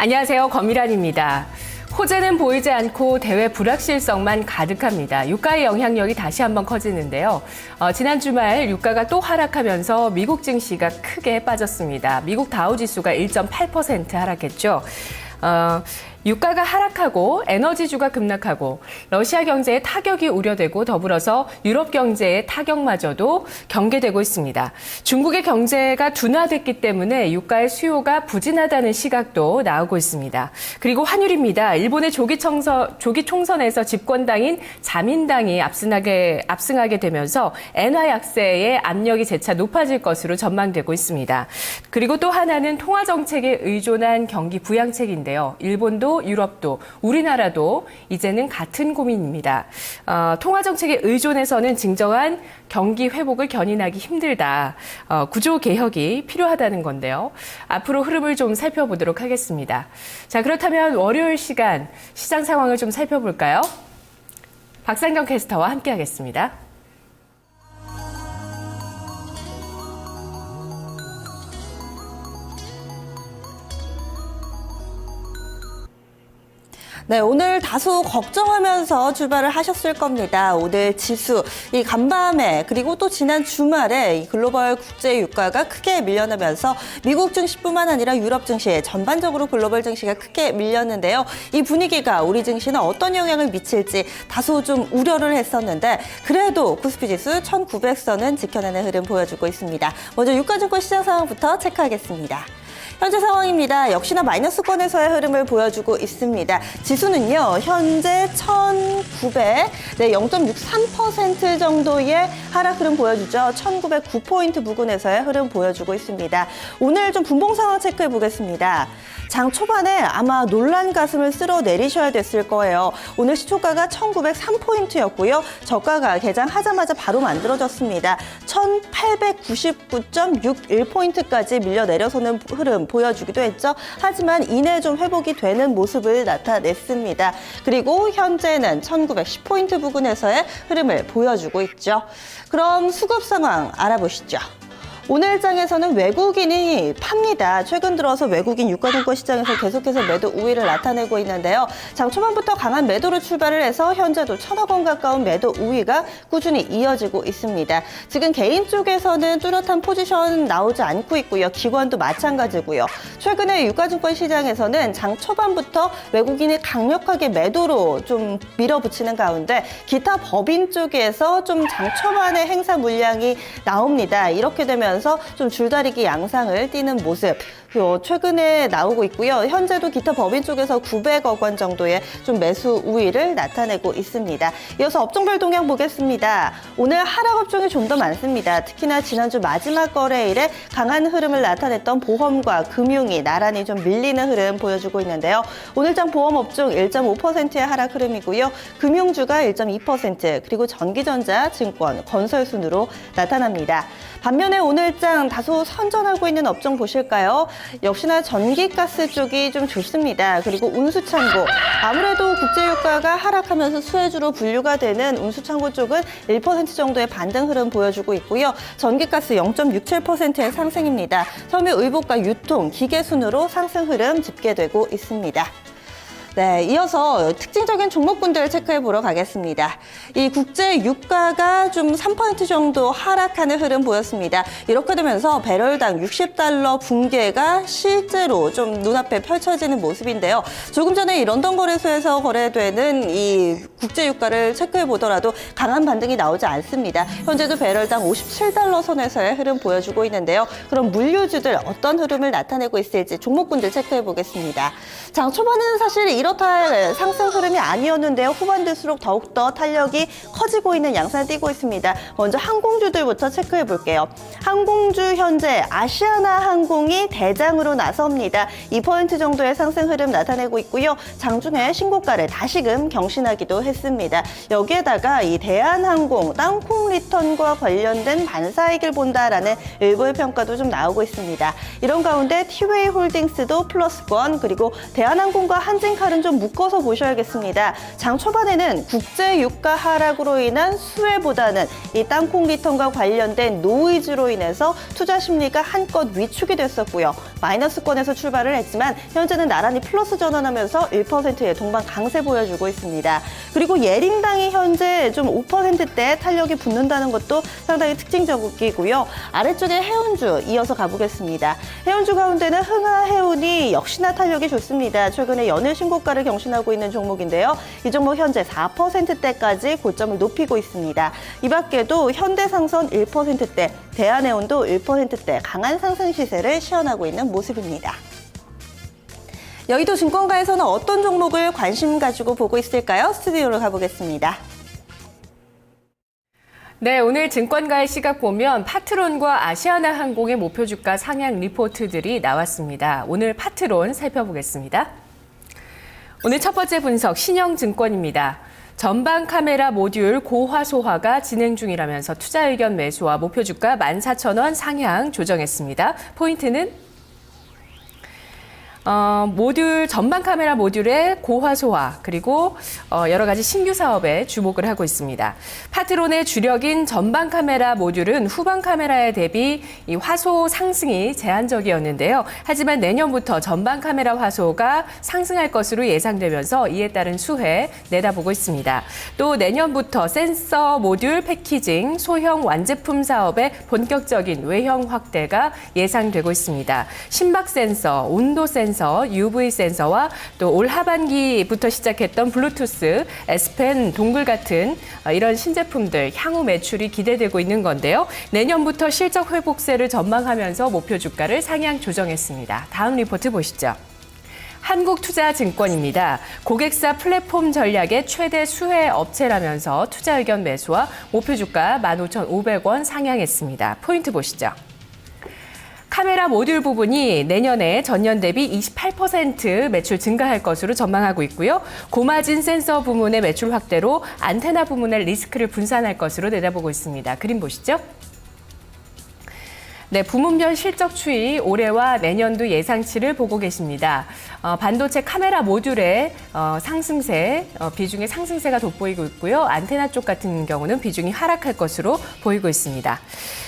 안녕하세요. 권미란입니다. 호재는 보이지 않고 대외 불확실성만 가득합니다. 유가의 영향력이 다시 한번 커지는데요. 지난 주말 유가가 또 하락하면서 미국 증시가 크게 빠졌습니다. 미국 다우지수가 1.8% 하락했죠. 유가가 하락하고 에너지주가 급락하고 러시아 경제에 타격이 우려되고 더불어서 유럽 경제의 타격마저도 경계되고 있습니다. 중국의 경제가 둔화됐기 때문에 유가의 수요가 부진하다는 시각도 나오고 있습니다. 그리고 환율입니다. 일본의 조기 총선에서 집권당인 자민당이 압승하게 되면서 엔화 약세의 압력이 재차 높아질 것으로 전망되고 있습니다. 그리고 또 하나는 통화 정책에 의존한 경기 부양책인데요. 일본도 유럽도 우리나라도 이제는 같은 고민입니다. 통화 정책에 의존해서는 진정한 경기 회복을 견인하기 힘들다. 구조 개혁이 필요하다는 건데요. 앞으로 흐름을 좀 살펴보도록 하겠습니다. 자, 그렇다면 월요일 시간 시장 상황을 좀 살펴볼까요? 박상경 캐스터와 함께하겠습니다. 네, 오늘 다소 걱정하면서 출발을 하셨을 겁니다. 오늘 지수, 이 간밤에 그리고 또 지난 주말에 이 글로벌 국제 유가가 크게 밀려나면서 미국 증시뿐만 아니라 유럽 증시, 전반적으로 글로벌 증시가 크게 밀렸는데요. 이 분위기가 우리 증시는 어떤 영향을 미칠지 다소 좀 우려를 했었는데 그래도 코스피 지수 1900선은 지켜내는 흐름 보여주고 있습니다. 먼저 유가증권 시장 상황부터 체크하겠습니다. 현재 상황입니다. 역시나 마이너스권에서의 흐름을 보여주고 있습니다. 지수는요, 현재 1900, 0.63% 정도의 하락 흐름 보여주죠. 1909포인트 부근에서의 흐름 보여주고 있습니다. 오늘 좀 분봉 상황 체크해 보겠습니다. 장 초반에 아마 놀란 가슴을 쓸어 내리셔야 됐을 거예요. 오늘 시초가가 1903포인트였고요. 저가가 개장하자마자 바로 만들어졌습니다. 1899.61포인트까지 밀려 내려서는 흐름 보여주기도 했죠. 하지만 이내 좀 회복이 되는 모습을 나타냈습니다. 그리고 현재는 1910포인트 부근에서의 흐름을 보여주고 있죠. 그럼 수급 상황 알아보시죠. 오늘 장에서는 외국인이 팝니다. 최근 들어서 외국인 유가증권 시장에서 계속해서 매도 우위를 나타내고 있는데요. 장 초반부터 강한 매도로 출발을 해서 현재도 1000억 원 가까운 매도 우위가 꾸준히 이어지고 있습니다. 지금 개인 쪽에서는 뚜렷한 포지션 나오지 않고 있고요. 기관도 마찬가지고요. 최근에 유가증권 시장에서는 장 초반부터 외국인이 강력하게 매도로 좀 밀어붙이는 가운데 기타 법인 쪽에서 좀 장 초반에 행사 물량이 나옵니다. 이렇게 되면 좀 줄다리기 양상을 띠는 모습 최근에 나오고 있고요. 현재도 기타 법인 쪽에서 900억 원 정도의 좀 매수 우위를 나타내고 있습니다. 이어서 업종별 동향 보겠습니다. 오늘 하락 업종이 좀 더 많습니다. 특히나 지난주 마지막 거래일에 강한 흐름을 나타냈던 보험과 금융이 나란히 좀 밀리는 흐름 보여주고 있는데요. 오늘장 보험 업종 1.5%의 하락 흐름이고요. 금융주가 1.2%, 그리고 전기전자, 증권, 건설 순으로 나타납니다. 반면에 오늘장 다소 선전하고 있는 업종 보실까요? 역시나 전기가스 쪽이 좀 좋습니다. 그리고 운수창고, 아무래도 국제유가가 하락하면서 수혜주로 분류가 되는 운수창고 쪽은 1% 정도의 반등 흐름 보여주고 있고요. 전기가스 0.67%의 상승입니다. 섬유 의복과 유통, 기계 순으로 상승 흐름 집계되고 있습니다. 네, 이어서 특징적인 종목군들 체크해 보러 가겠습니다. 이 국제 유가가 좀 3% 정도 하락하는 흐름 보였습니다. 이렇게 되면서 배럴당 60달러 붕괴가 실제로 좀 눈앞에 펼쳐지는 모습인데요. 조금 전에 이 런던 거래소에서 거래되는 이 국제 유가를 체크해 보더라도 강한 반등이 나오지 않습니다. 현재도 배럴당 57달러 선에서의 흐름 보여주고 있는데요. 그럼 물류주들 어떤 흐름을 나타내고 있을지 종목군들 체크해 보겠습니다. 장 초반에는 사실 이렇다 상승 흐름이 아니었는데요. 후반 될수록 더욱더 탄력이 커지고 있는 양상을 띠고 있습니다. 먼저 항공주들부터 체크해 볼게요. 항공주 현재 아시아나 항공이 대장으로 나섭니다. 2% 정도의 상승 흐름 나타내고 있고요. 장중에 신고가를 다시금 경신하기도 했습니다. 여기에다가 이 대한항공 땅콩 리턴과 관련된 반사이익을 본다라는 일부의 평가도 좀 나오고 있습니다. 이런 가운데 티웨이 홀딩스도 플러스권, 그리고 대한항공과 한진카 말은 좀 묶어서 보셔야겠습니다. 장 초반에는 국제 유가 하락으로 인한 수혜보다는 이 땅콩 리턴과 관련된 노이즈로 인해서 투자 심리가 한껏 위축이 됐었고요. 마이너스권에서 출발을 했지만 현재는 나란히 플러스 전환하면서 1%의 동반 강세 보여주고 있습니다. 그리고 예림당이 현재 좀 5%대 탄력이 붙는다는 것도 상당히 특징적이고요. 아래쪽에 해운주 이어서 가보겠습니다. 해운주 가운데는 흥하해운이 역시나 탄력이 좋습니다. 최근에 연일 신고가를 경신하고 있는 종목인데요. 이 종목 현재 4%대까지 고점을 높이고 있습니다. 이 밖에도 현대상선 1%대, 대한해운도 1%대 강한 상승 시세를 시현하고 있는 모습입니다. 여의도 증권가에서는 어떤 종목을 관심 가지고 보고 있을까요? 스튜디오로 가보겠습니다. 네, 오늘 증권가의 시각 보면 파트론과 아시아나항공의 목표 주가 상향 리포트들이 나왔습니다. 오늘 파트론 살펴보겠습니다. 오늘 첫 번째 분석 신영증권입니다. 전방 카메라 모듈 고화소화가 진행 중이라면서 투자 의견 매수와 목표 주가 14,000원 상향 조정했습니다. 포인트는 전방 카메라 모듈의 고화소화 그리고 여러 가지 신규 사업에 주목을 하고 있습니다. 파트론의 주력인 전방 카메라 모듈은 후방 카메라에 대비 이 화소 상승이 제한적이었는데요. 하지만 내년부터 전방 카메라 화소가 상승할 것으로 예상되면서 이에 따른 수혜 내다보고 있습니다. 또 내년부터 센서 모듈 패키징, 소형 완제품 사업의 본격적인 외형 확대가 예상되고 있습니다. 심박 센서, 온도 센서, UV 센서와 또 올 하반기부터 시작했던 블루투스, S펜, 동글 같은 이런 신제품들 향후 매출이 기대되고 있는 건데요. 내년부터 실적 회복세를 전망하면서 목표 주가를 상향 조정했습니다. 다음 리포트 보시죠. 한국투자증권입니다. 고객사 플랫폼 전략의 최대 수혜 업체라면서 투자 의견 매수와 목표 주가 15,500원 상향했습니다. 포인트 보시죠. 카메라 모듈 부분이 내년에 전년 대비 28% 매출 증가할 것으로 전망하고 있고요. 고마진 센서 부문의 매출 확대로 안테나 부문의 리스크를 분산할 것으로 내다보고 있습니다. 그림 보시죠. 네, 부문별 실적 추이 올해와 내년도 예상치를 보고 계십니다. 반도체 카메라 모듈의 상승세, 비중의 상승세가 돋보이고 있고요. 안테나 쪽 같은 경우는 비중이 하락할 것으로 보이고 있습니다.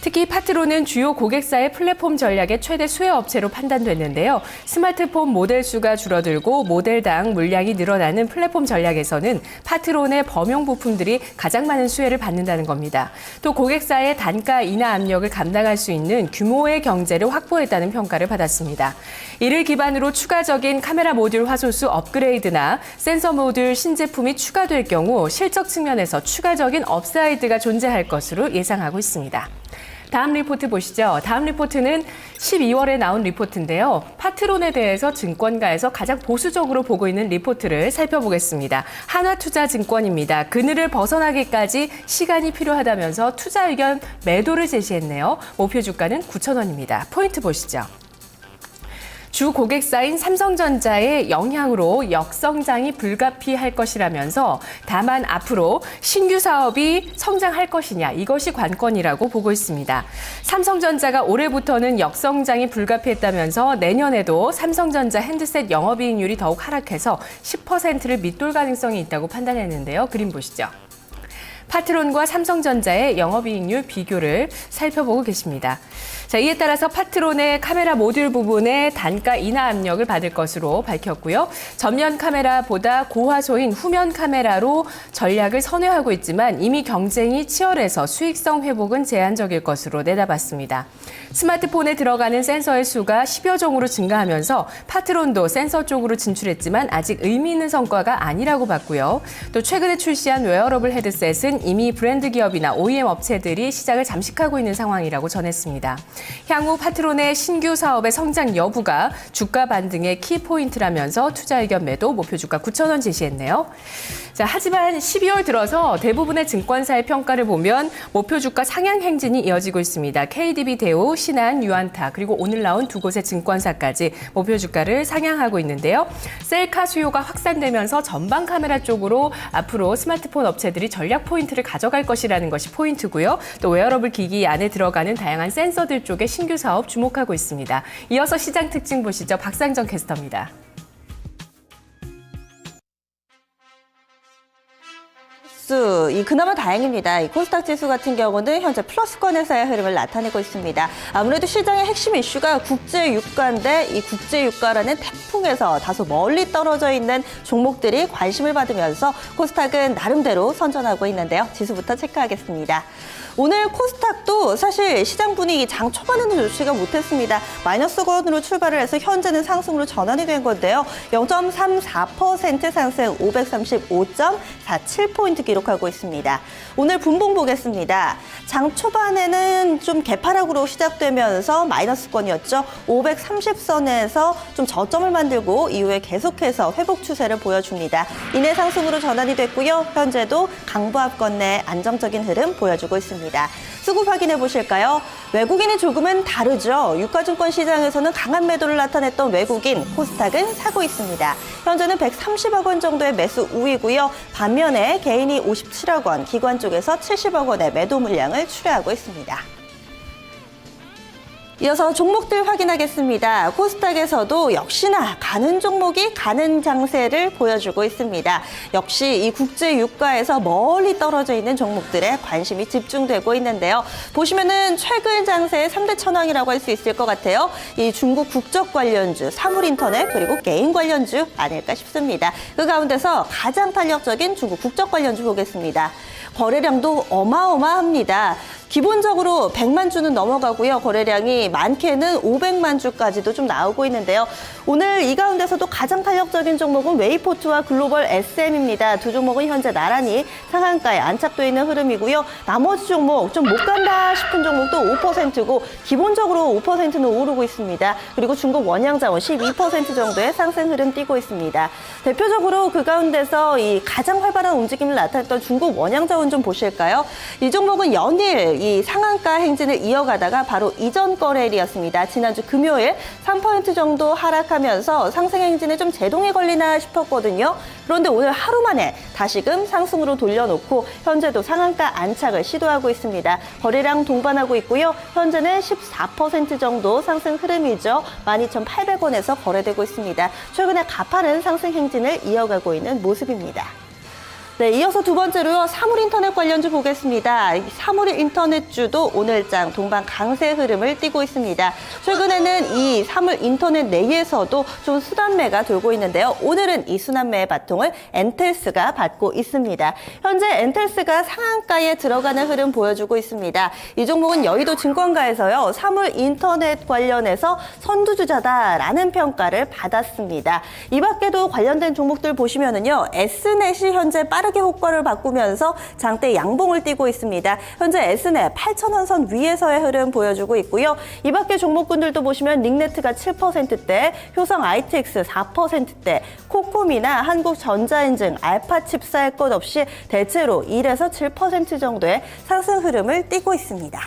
특히 파트론은 주요 고객사의 플랫폼 전략의 최대 수혜 업체로 판단됐는데요. 스마트폰 모델 수가 줄어들고 모델당 물량이 늘어나는 플랫폼 전략에서는 파트론의 범용 부품들이 가장 많은 수혜를 받는다는 겁니다. 또 고객사의 단가 인하 압력을 감당할 수 있는 규모의 경제를 확보했다는 평가를 받았습니다. 이를 기반으로 추가적인 카메라 모듈 화소수 업그레이드나 센서 모듈 신제품이 추가될 경우 실적 측면에서 추가적인 업사이드가 존재할 것으로 예상하고 있습니다. 다음 리포트 보시죠. 다음 리포트는 12월에 나온 리포트인데요. 파트론에 대해서 증권가에서 가장 보수적으로 보고 있는 리포트를 살펴보겠습니다. 한화투자증권입니다. 그늘을 벗어나기까지 시간이 필요하다면서 투자 의견 매도를 제시했네요. 목표 주가는 9,000원입니다. 포인트 보시죠. 주 고객사인 삼성전자의 영향으로 역성장이 불가피할 것이라면서 다만 앞으로 신규 사업이 성장할 것이냐 이것이 관건이라고 보고 있습니다. 삼성전자가 올해부터는 역성장이 불가피했다면서 내년에도 삼성전자 핸드셋 영업이익률이 더욱 하락해서 10%를 밑돌 가능성이 있다고 판단했는데요. 그림 보시죠. 파트론과 삼성전자의 영업이익률 비교를 살펴보고 계십니다. 자, 이에 따라서 파트론의 카메라 모듈 부분에 단가 인하 압력을 받을 것으로 밝혔고요. 전면 카메라보다 고화소인 후면 카메라로 전략을 선회하고 있지만 이미 경쟁이 치열해서 수익성 회복은 제한적일 것으로 내다봤습니다. 스마트폰에 들어가는 센서의 수가 10여 종으로 증가하면서 파트론도 센서 쪽으로 진출했지만 아직 의미 있는 성과가 아니라고 봤고요. 또 최근에 출시한 웨어러블 헤드셋은 이미 브랜드 기업이나 OEM 업체들이 시장을 잠식하고 있는 상황이라고 전했습니다. 향후 파트론의 신규 사업의 성장 여부가 주가 반등의 키포인트라면서 투자 의견 매도 목표 주가 9,000원 제시했네요. 자, 하지만 12월 들어서 대부분의 증권사의 평가를 보면 목표 주가 상향 행진이 이어지고 있습니다. KDB 대우, 신한, 유안타 그리고 오늘 나온 두 곳의 증권사까지 목표 주가를 상향하고 있는데요. 셀카 수요가 확산되면서 전방 카메라 쪽으로 앞으로 스마트폰 업체들이 전략 포인트를 가져갈 것이라는 것이 포인트고요. 또 웨어러블 기기 안에 들어가는 다양한 센서들 쪽의 신규 사업 주목하고 있습니다. 이어서 시장 특징 보시죠. 박상정 캐스터입니다. 지수, 그나마 다행입니다. 이 코스닥 지수 같은 경우는 현재 플러스권에서의 흐름을 나타내고 있습니다. 아무래도 시장의 핵심 이슈가 국제 유가인데 이 국제 유가라는 태풍에서 다소 멀리 떨어져 있는 종목들이 관심을 받으면서 코스닥은 나름대로 선전하고 있는데요. 지수부터 체크하겠습니다. 오늘 코스닥도 사실 시장 분위기 장 초반에는 좋지가 못했습니다. 마이너스권으로 출발을 해서 현재는 상승으로 전환이 된 건데요. 0.34% 상승 535.47포인트 기록하고 있습니다. 오늘 분봉 보겠습니다. 장 초반에는 좀 개파락으로 시작되면서 마이너스권이었죠. 530선에서 좀 저점을 만들고 이후에 계속해서 회복 추세를 보여줍니다. 이내 상승으로 전환이 됐고요. 현재도 강보합권 내 안정적인 흐름 보여주고 있습니다. 수급 확인해 보실까요? 외국인이 조금은 다르죠. 유가증권 시장에서는 강한 매도를 나타냈던 외국인, 코스닥은 사고 있습니다. 현재는 130억 원 정도의 매수 우위고요. 반면에 개인이 57억 원, 기관 쪽에서 70억 원의 매도 물량을 출하하고 있습니다. 이어서 종목들 확인하겠습니다. 코스닥에서도 역시나 가는 종목이 가는 장세를 보여주고 있습니다. 역시 이 국제 유가에서 멀리 떨어져 있는 종목들에 관심이 집중되고 있는데요. 보시면은 최근 장세의 3대 천왕이라고 할 수 있을 것 같아요. 이 중국 국적 관련주, 사물인터넷 그리고 게임 관련주 아닐까 싶습니다. 그 가운데서 가장 탄력적인 중국 국적 관련주 보겠습니다. 거래량도 어마어마합니다. 기본적으로 100만 주는 넘어가고요. 거래량이 많게는 500만 주까지도 좀 나오고 있는데요. 오늘 이 가운데서도 가장 탄력적인 종목은 웨이포트와 글로벌 SM입니다. 두 종목은 현재 나란히 상한가에 안착되어 있는 흐름이고요. 나머지 종목 좀 못 간다 싶은 종목도 5%고 기본적으로 5%는 오르고 있습니다. 그리고 중국 원양자원 12% 정도의 상승 흐름 띄고 있습니다. 대표적으로 그 가운데서 이 가장 활발한 움직임을 나타냈던 중국 원양자원 좀 보실까요? 이 종목은 연일 이 상한가 행진을 이어가다가 바로 이전 거래일이었습니다. 지난주 금요일 3% 정도 하락하면서 상승 행진에 좀 제동이 걸리나 싶었거든요. 그런데 오늘 하루 만에 다시금 상승으로 돌려놓고 현재도 상한가 안착을 시도하고 있습니다. 거래량 동반하고 있고요. 현재는 14% 정도 상승 흐름이죠. 12,800원에서 거래되고 있습니다. 최근에 가파른 상승 행진을 이어가고 있는 모습입니다. 네, 이어서 두 번째로요. 사물인터넷 관련주 보겠습니다. 사물인터넷주도 오늘장 동반 강세 흐름을 띠고 있습니다. 최근에는 이 사물인터넷 내에서도 좀 순환매가 돌고 있는데요. 오늘은 이 순환매의 바통을 엔텔스가 받고 있습니다. 현재 엔텔스가 상한가에 들어가는 흐름 보여주고 있습니다. 이 종목은 여의도 증권가에서요. 사물인터넷 관련해서 선두주자다라는 평가를 받았습니다. 이 밖에도 관련된 종목들 보시면은요. S넷이 현재 빠르게 호가를 바꾸면서 장대 양봉을 띄고 있습니다. 현재 S넷 8,000원 선 위에서의 흐름 보여주고 있고요. 이 밖에 종목군들도 보시면 링네트가 7%대, 효성 ITX 4%대, 코콤이나 한국전자인증, 알파칩사의 것 없이 대체로 1에서 7% 정도의 상승 흐름을 띠고 있습니다.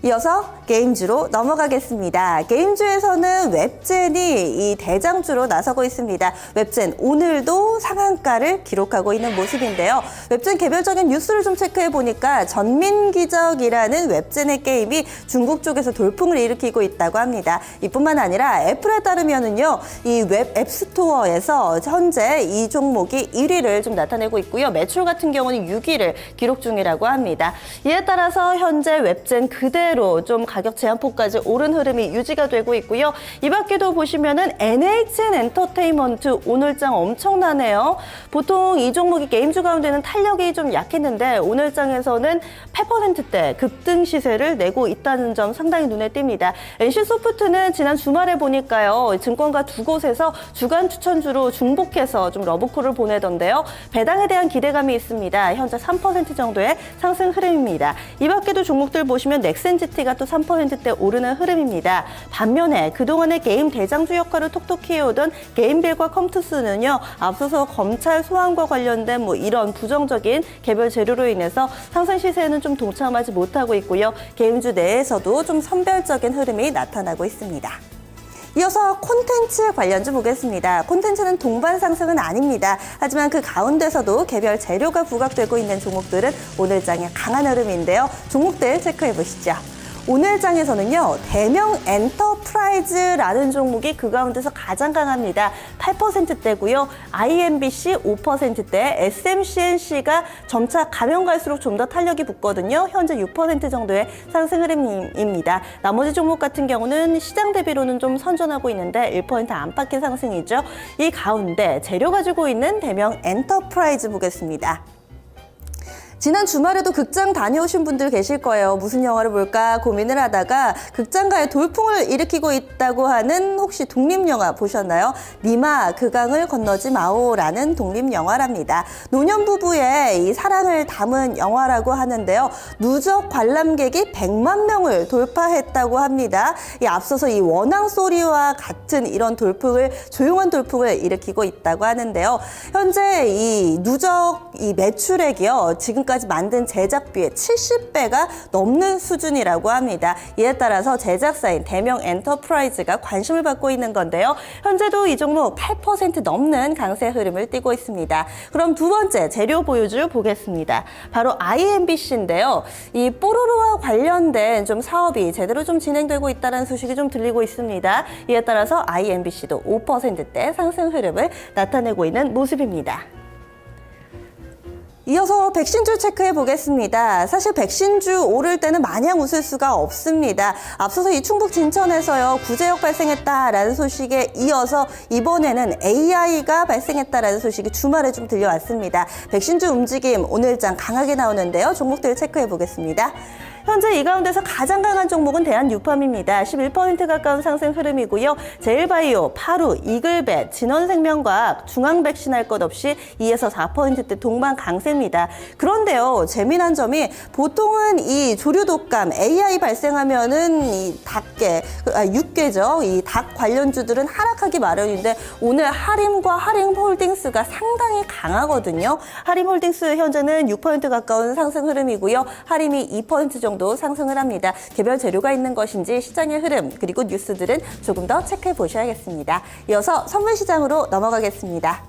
이어서 게임주로 넘어가겠습니다. 게임주에서는 웹젠이 이 대장주로 나서고 있습니다. 웹젠 오늘도 상한가를 기록하고 있는 모습인데요. 웹젠 개별적인 뉴스를 좀 체크해 보니까 전민기적이라는 웹젠의 게임이 중국 쪽에서 돌풍을 일으키고 있다고 합니다. 이뿐만 아니라 애플에 따르면은요, 이 웹 앱스토어에서 현재 이 종목이 1위를 좀 나타내고 있고요. 매출 같은 경우는 6위를 기록 중이라고 합니다. 이에 따라서 현재 웹젠 그대로 좀 가격 제한폭까지 오른 흐름이 유지가 되고 있고요. 이 밖에도 보시면은 NHN 엔터테인먼트 오늘장 엄청나네요. 보통 이 종목이 게임주 가운데는 탄력이 좀 약했는데 오늘장에서는 8%대 급등 시세를 내고 있다는 점 상당히 눈에 띕니다. NC소프트는 지난 주말에 보니까요. 증권가 두 곳에서 주간 추천주로 중복해서 좀 러브콜을 보내던데요. 배당에 대한 기대감이 있습니다. 현재 3% 정도의 상승 흐름입니다. 이 밖에도 종목들 보시면 넥센GT가 또 3%대 오르는 흐름입니다. 반면에 그동안의 게임 대장주 역할을 톡톡히 해오던 게임빌과 컴투스는요. 앞서서 검찰 소환과 관련된 이런 부정적인 개별 재료로 인해서 상승 시세에는 좀 동참하지 못하고 있고요. 게임주 내에서도 좀 선별적인 흐름이 나타나고 있습니다. 이어서 콘텐츠 관련주 보겠습니다. 콘텐츠는 동반 상승은 아닙니다. 하지만 그 가운데서도 개별 재료가 부각되고 있는 종목들은 오늘장에 강한 흐름인데요. 종목들 체크해 보시죠. 오늘 장에서는요, 대명 엔터프라이즈라는 종목이 그 가운데서 가장 강합니다. 8%대고요. IMBC 5%대, SMCNC가 점차 가면 갈수록 좀 더 탄력이 붙거든요. 현재 6% 정도의 상승 흐름입니다. 나머지 종목 같은 경우는 시장 대비로는 좀 선전하고 있는데 1% 안팎의 상승이죠. 이 가운데 재료 가지고 있는 대명 엔터프라이즈 보겠습니다. 지난 주말에도 극장 다녀오신 분들 계실 거예요. 무슨 영화를 볼까 고민을 하다가 극장가의 돌풍을 일으키고 있다고 하는 혹시 독립영화 보셨나요? 니마 그 강을 건너지 마오라는 독립영화랍니다. 노년 부부의 이 사랑을 담은 영화라고 하는데요. 누적 관람객이 100만 명을 돌파했다고 합니다. 이 앞서서 이 원앙 소리와 같은 이런 돌풍을, 조용한 돌풍을 일으키고 있다고 하는데요. 현재 이 누적 이 매출액이요. 지금까지 만든 제작비의 70배가 넘는 수준이라고 합니다. 이에 따라서 제작사인 대명 엔터프라이즈가 관심을 받고 있는 건데요. 현재도 이 종목 8% 넘는 강세 흐름을 띠고 있습니다. 그럼 두 번째 재료 보유주 보겠습니다. 바로 IMBC인데요. 이 뽀로로와 관련된 좀 사업이 제대로 좀 진행되고 있다는 소식이 좀 들리고 있습니다. 이에 따라서 IMBC도 5%대 상승 흐름을 나타내고 있는 모습입니다. 이어서 백신주 체크해 보겠습니다. 사실 백신주 오를 때는 마냥 웃을 수가 없습니다. 앞서서 이 충북 진천에서요, 구제역 발생했다라는 소식에 이어서 이번에는 AI가 발생했다라는 소식이 주말에 좀 들려왔습니다. 백신주 움직임 오늘장 강하게 나오는데요. 종목들 체크해 보겠습니다. 현재 이 가운데서 가장 강한 종목은 대한유팜입니다. 11% 가까운 상승 흐름이고요. 제일바이오, 파루, 이글벳, 진원생명과학, 중앙백신 할 것 없이 2에서 4%대 동반 강세입니다. 그런데요, 재미난 점이 보통은 이 조류독감, AI 발생하면은 이 육계죠. 이 닭 관련주들은 하락하기 마련인데 오늘 하림과 하림홀딩스가 상당히 강하거든요. 하림홀딩스 현재는 6% 가까운 상승 흐름이고요. 하림이 2% 정도 상승을 합니다. 개별 재료가 있는 것인지 시장의 흐름 그리고 뉴스들은 조금 더 체크해 보셔야겠습니다. 이어서 선물 시장으로 넘어가겠습니다.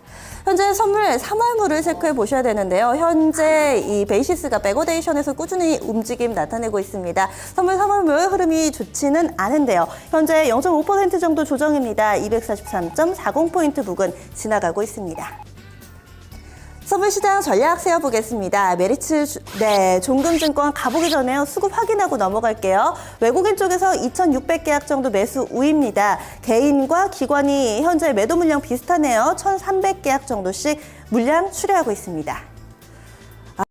현재 선물 3월물을 체크해 보셔야 되는데요. 현재 이 베이시스가 백오데이션에서 꾸준히 움직임 나타내고 있습니다. 선물 3월물 흐름이 좋지는 않은데요. 현재 0.5% 정도 조정입니다. 243.40포인트 부근 지나가고 있습니다. 선물시장 전략 세워보겠습니다. 메리츠, 종금증권 가보기 전에요. 수급 확인하고 넘어갈게요. 외국인 쪽에서 2,600계약 정도 매수 우입니다. 개인과 기관이 현재 매도 물량 비슷하네요. 1,300계약 정도씩 물량 출회하고 있습니다.